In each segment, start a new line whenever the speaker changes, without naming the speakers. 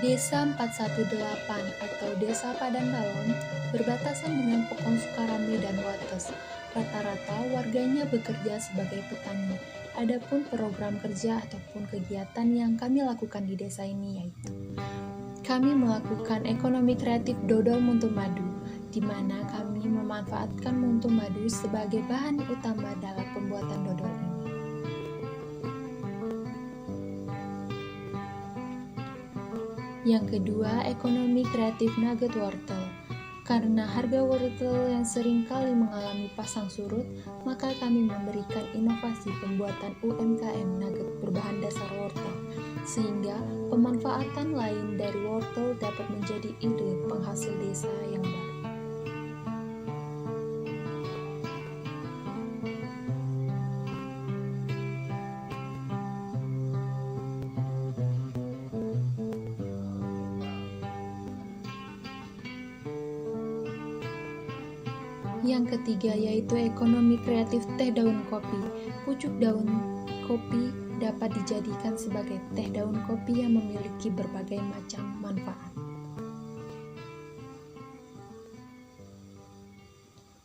Desa 418 atau Desa Padang Dalom berbatasan dengan Pekong Sukarame dan Wates. Rata-rata warganya bekerja sebagai petani. Adapun program kerja ataupun kegiatan yang kami lakukan di desa ini yaitu kami melakukan ekonomi kreatif dodol muntung madu, di mana kami memanfaatkan muntung madu sebagai bahan utama dalam pembuatan dodol ini. Yang kedua, ekonomi kreatif nugget wortel. Karena harga wortel yang sering kali mengalami pasang surut, maka kami memberikan inovasi pembuatan UMKM nugget berbahan dasar wortel, sehingga pemanfaatan lain dari wortel dapat menjadi ide penghasil desa yang baru. Yang ketiga yaitu ekonomi kreatif teh daun kopi. Pucuk daun kopi dapat dijadikan sebagai teh daun kopi yang memiliki berbagai macam manfaat.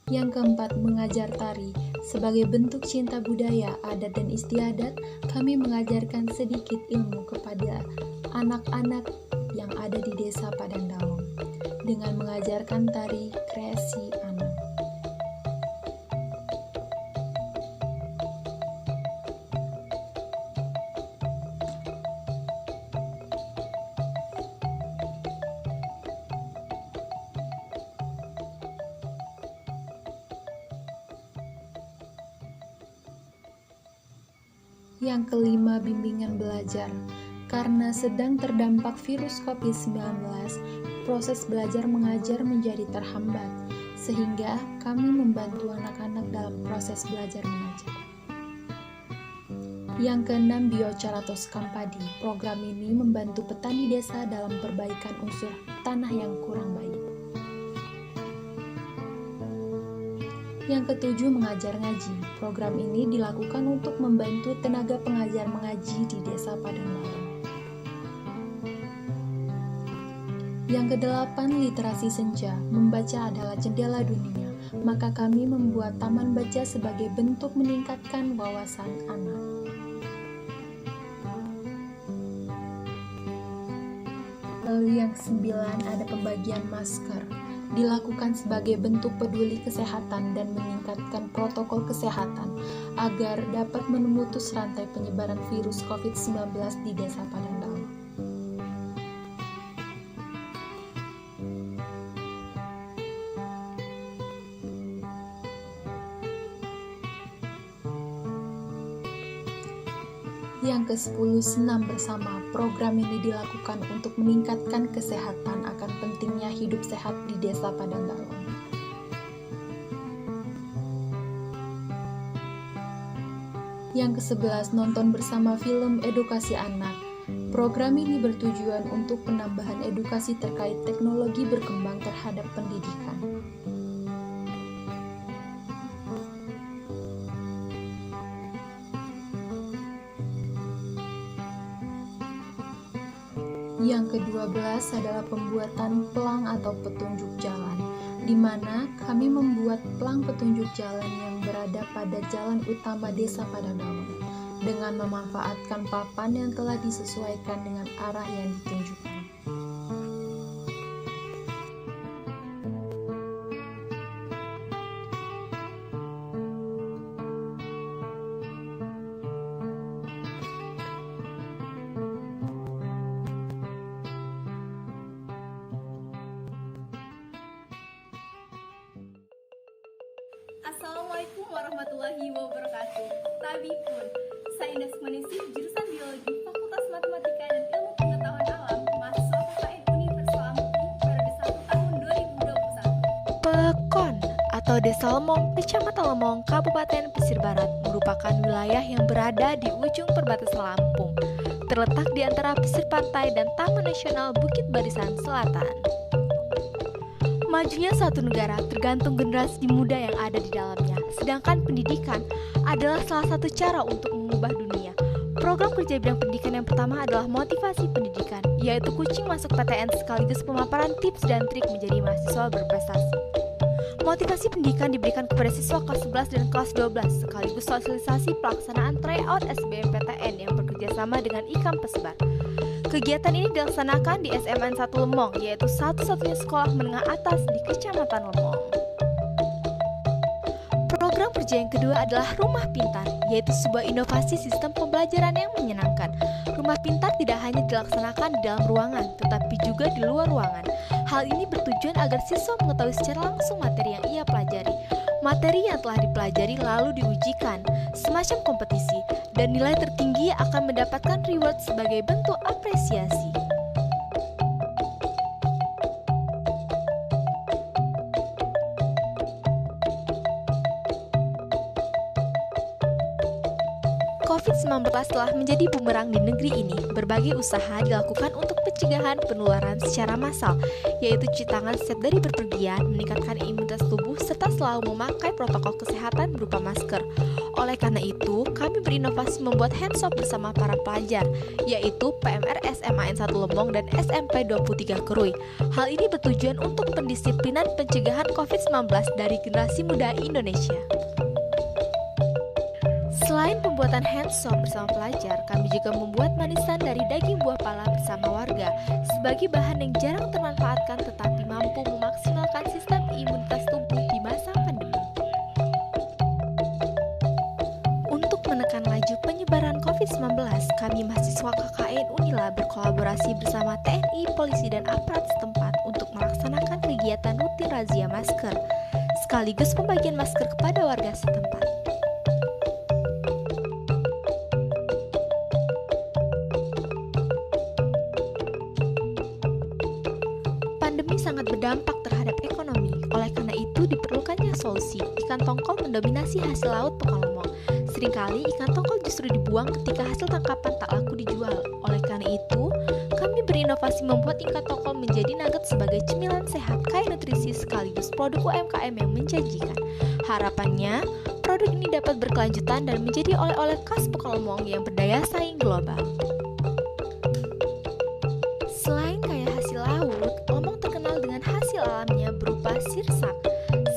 Yang keempat, mengajar tari. Sebagai bentuk cinta budaya, adat dan istiadat, kami mengajarkan sedikit ilmu kepada anak-anak yang ada di desa Padang Dalom dengan mengajarkan tari kreasi anak. Yang kelima, bimbingan belajar. Karena sedang terdampak virus COVID-19, proses belajar mengajar menjadi terhambat, sehingga kami membantu anak-anak dalam proses belajar mengajar. Yang keenam, Biocharatos Kampadi. Program ini membantu petani desa dalam perbaikan unsur tanah yang kurang baik. Yang ketujuh, mengajar ngaji. Program ini dilakukan untuk membantu tenaga pengajar mengaji di desa Padang Dalom. Yang kedelapan, literasi senja. Membaca adalah jendela dunia, maka kami membuat taman baca sebagai bentuk meningkatkan wawasan anak. Lalu yang kesembilan, ada pembagian masker. Dilakukan sebagai bentuk peduli kesehatan dan meningkatkan protokol kesehatan agar dapat memutus rantai penyebaran virus COVID-19 di desa Padang Dalom. Yang ke-10, senam bersama. Program ini dilakukan untuk meningkatkan kesehatan akan pentingnya hidup sehat di desa Padang Dalom. Yang ke-11, nonton bersama film edukasi anak. Program ini bertujuan untuk penambahan edukasi terkait teknologi berkembang terhadap pendidikan. Yang ke-12 adalah pembuatan pelang atau petunjuk jalan, di mana kami membuat pelang petunjuk jalan yang berada pada jalan utama desa Padang Dalom dengan memanfaatkan papan yang telah disesuaikan dengan arah yang ditunjukkan.
Assalamualaikum warahmatullahi wabarakatuh. Tabipun, saya Indah Sukmaningsih, jurusan Biologi, Fakultas Matematika dan Ilmu Pengetahuan Alam, mahasiswa FKN Universitas Lampung, periode 1 tahun 2021.
Pekon atau Desa Lemong, Kecamatan Lemong, Kabupaten Pesisir Barat merupakan wilayah yang berada di ujung perbatasan Lampung, terletak di antara pesisir pantai dan Taman Nasional Bukit Barisan Selatan. Majunya suatu negara tergantung generasi muda yang ada di dalamnya, sedangkan pendidikan adalah salah satu cara untuk mengubah dunia. Program kerja bidang pendidikan yang pertama adalah motivasi pendidikan, yaitu kucing masuk PTN sekaligus pemaparan tips dan trik menjadi mahasiswa berprestasi. Motivasi pendidikan diberikan kepada siswa kelas 11 dan kelas 12 sekaligus sosialisasi pelaksanaan tryout SBMPTN yang bekerja sama dengan IKAM Pesbar. Kegiatan ini dilaksanakan di SMN 1 Lemong, yaitu satu-satunya sekolah menengah atas di Kecamatan Lemong. Program kerja yang kedua adalah Rumah Pintar, yaitu sebuah inovasi sistem pembelajaran yang menyenangkan. Rumah Pintar tidak hanya dilaksanakan di dalam ruangan, tetapi juga di luar ruangan. Hal ini bertujuan agar siswa mengetahui secara langsung materi yang ia pelajari. Materi yang telah dipelajari lalu diujikan, semacam kompetisi, dan nilai tertinggi akan mendapatkan reward sebagai bentuk apresiasi. COVID-19 telah menjadi bumerang di negeri ini. Berbagai usaha dilakukan untuk pencegahan penularan secara massal, yaitu cuci tangan setiap dari berpergian, meningkatkan imunitas tubuh, serta selalu memakai protokol kesehatan berupa masker. Oleh karena itu, kami berinovasi membuat hand soap bersama para pelajar, yaitu PMR SMAN 1 Lemong dan SMP 23 Kerui. Hal ini bertujuan untuk pendisiplinan pencegahan COVID-19 dari generasi muda Indonesia. Selain pembuatan hand soap bersama pelajar, kami juga membuat manisan dari daging buah pala bersama warga sebagai bahan yang jarang termanfaatkan tetapi mampu memaksimalkan sistem imunitas tubuh di masa pandemi. Untuk menekan laju penyebaran COVID-19, kami mahasiswa KKN Unila berkolaborasi bersama TNI, polisi, dan aparat setempat untuk melaksanakan kegiatan rutin razia masker, sekaligus pembagian masker kepada warga setempat. Pandemi sangat berdampak terhadap ekonomi, oleh karena itu diperlukannya solusi. Ikan tongkol mendominasi hasil laut Pekalongan. Seringkali ikan tongkol justru dibuang ketika hasil tangkapan tak laku dijual. Oleh karena itu, kami berinovasi membuat ikan tongkol menjadi nugget sebagai cemilan sehat kaya nutrisi sekaligus produk UMKM yang menjanjikan. Harapannya, produk ini dapat berkelanjutan dan menjadi oleh-oleh khas Pekalongan yang berdaya saing global. Selain kaya hasil laut, Lemong terkenal dengan hasil alamnya berupa sirsak.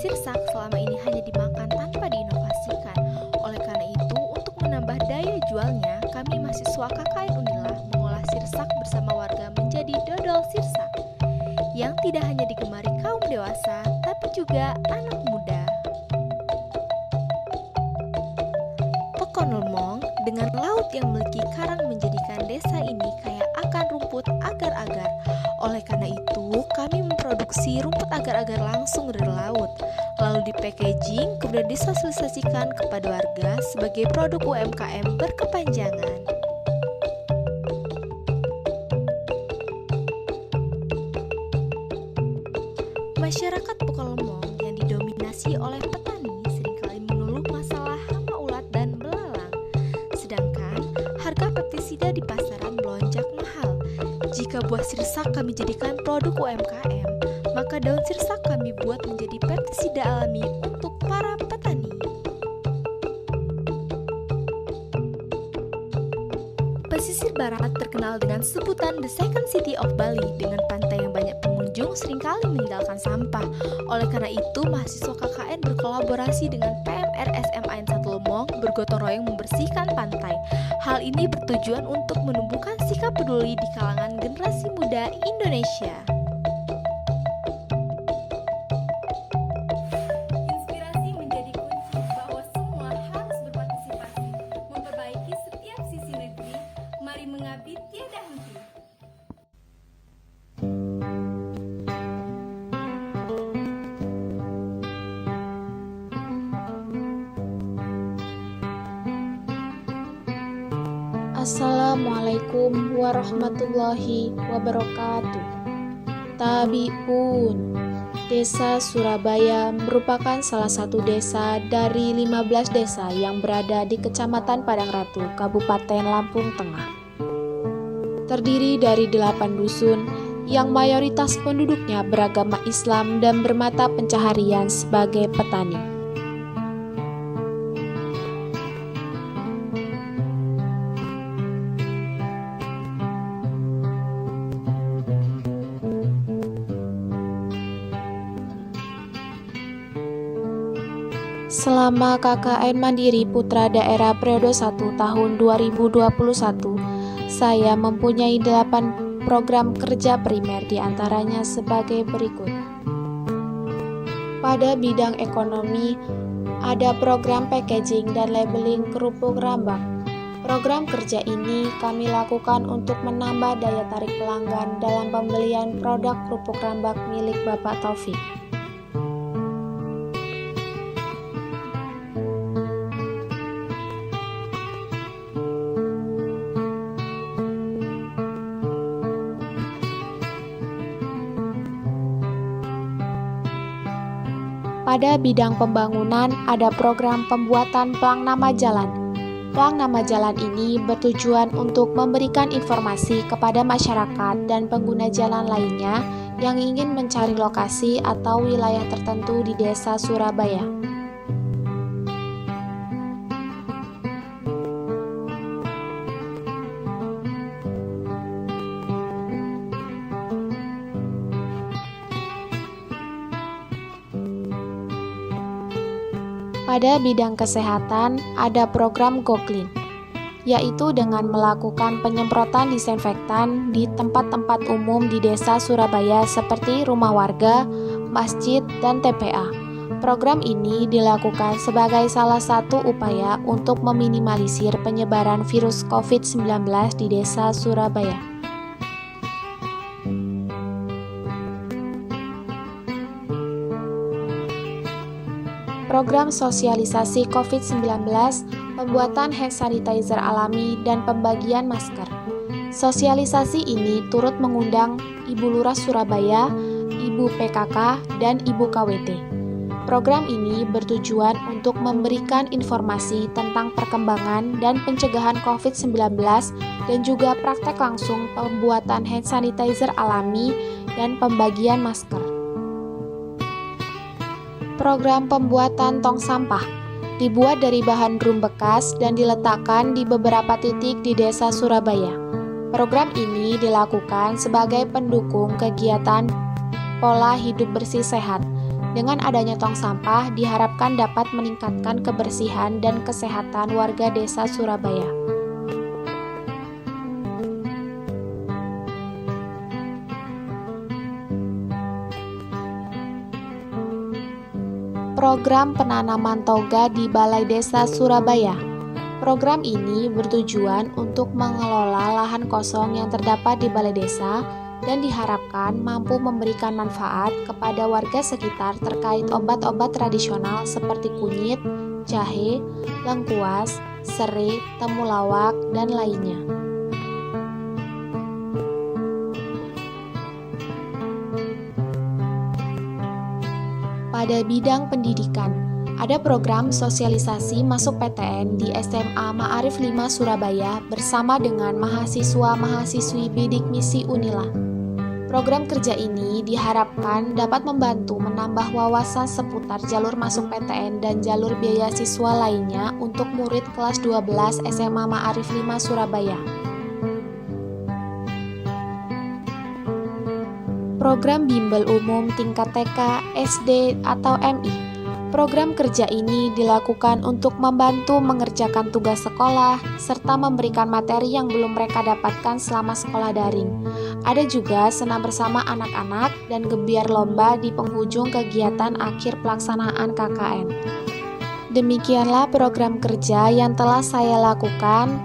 Sirsak selama ini hanya dimakan tanpa diinovasikan. Oleh karena itu, untuk menambah daya jualnya, kami mahasiswa KKN Unila mengolah sirsak bersama warga menjadi dodol sirsak, yang tidak hanya digemari kaum dewasa, tapi juga anak muda. Pekon Lemong dengan laut yang memiliki karang menjadikan desa ini kaya akan rumput agar-agar. Oleh karena itu, kami memproduksi rumput agar-agar langsung dari laut, lalu di-packaging, kemudian disosialisasikan kepada warga sebagai produk UMKM berkepanjangan. Masyarakat Pekalongan yang didominasi oleh petani seringkali mengeluh masalah hama ulat dan belalang, sedangkan harga pestisida di pasaran melonjak mahal. Jika buah sirsak kami jadikan produk UMKM, maka daun sirsak kami buat menjadi pestisida alami untuk para petani. Pesisir barat terkenal dengan sebutan The Second City of Bali dengan pantai yang banyak pengunjung seringkali meninggalkan sampah. Oleh karena itu, mahasiswa KKN berkolaborasi dengan PMR SMAN 1 Lemong bergotong royong membersihkan pantai. Hal ini bertujuan untuk menumbuhkan sikap peduli di kalangan generasi muda Indonesia.
Inspirasi menjadi kunci bahwa semua harus berpartisipasi, memperbaiki setiap sisi negeri. Mari mengabdi tiada henti.
Assalamualaikum warahmatullahi wabarakatuh. Tabiun. Desa Surabaya merupakan salah satu desa dari 15 desa yang berada di Kecamatan Padangratu, Kabupaten Lampung Tengah. Terdiri dari 8 dusun yang mayoritas penduduknya beragama Islam dan bermata pencaharian sebagai petani.
Selama KKN Mandiri Putra Daerah periode 1 tahun 2021, saya mempunyai 8 program kerja primer, diantaranya sebagai berikut. Pada bidang ekonomi, ada program packaging dan labeling kerupuk rambak. Program kerja ini kami lakukan untuk menambah daya tarik pelanggan dalam pembelian produk kerupuk rambak milik Bapak Taufik. Pada bidang pembangunan, ada program pembuatan plang nama jalan. Plang nama jalan ini bertujuan untuk memberikan informasi kepada masyarakat dan pengguna jalan lainnya yang ingin mencari lokasi atau wilayah tertentu di Desa Surabaya. Pada bidang kesehatan, ada program GoClean, yaitu dengan melakukan penyemprotan disinfektan di tempat-tempat umum di Desa Surabaya seperti rumah warga, masjid, dan TPA. Program ini dilakukan sebagai salah satu upaya untuk meminimalisir penyebaran virus COVID-19 di Desa Surabaya. Program sosialisasi COVID-19, pembuatan hand sanitizer alami, dan pembagian masker. Sosialisasi ini turut mengundang Ibu Lurah Surabaya, Ibu PKK, dan Ibu KWT. Program ini bertujuan untuk memberikan informasi tentang perkembangan dan pencegahan COVID-19 dan juga praktek langsung pembuatan hand sanitizer alami dan pembagian masker. Program pembuatan tong sampah dibuat dari bahan drum bekas dan diletakkan di beberapa titik di Desa Surabaya. Program ini dilakukan sebagai pendukung kegiatan pola hidup bersih sehat. Dengan adanya tong sampah diharapkan dapat meningkatkan kebersihan dan kesehatan warga Desa Surabaya. Program penanaman toga di Balai Desa Surabaya. Program ini bertujuan untuk mengelola lahan kosong yang terdapat di balai desa dan diharapkan mampu memberikan manfaat kepada warga sekitar terkait obat-obat tradisional seperti kunyit, jahe, lengkuas, serai, temulawak, dan lainnya. Pada bidang pendidikan, ada program sosialisasi masuk PTN di SMA Ma'arif 5 Surabaya bersama dengan mahasiswa-mahasiswi bidik misi Unila. Program kerja ini diharapkan dapat membantu menambah wawasan seputar jalur masuk PTN dan jalur biaya siswa lainnya untuk murid kelas 12 SMA Ma'arif 5 Surabaya. Program bimbel umum tingkat TK, SD, atau MI. Program kerja ini dilakukan untuk membantu mengerjakan tugas sekolah, serta memberikan materi yang belum mereka dapatkan selama sekolah daring. Ada juga senam bersama anak-anak dan gebiar lomba di penghujung kegiatan akhir pelaksanaan KKN. Demikianlah program kerja yang telah saya lakukan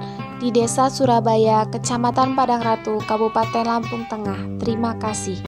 di Desa Surabaya, Kecamatan Padangratu, Kabupaten Lampung Tengah. Terima kasih.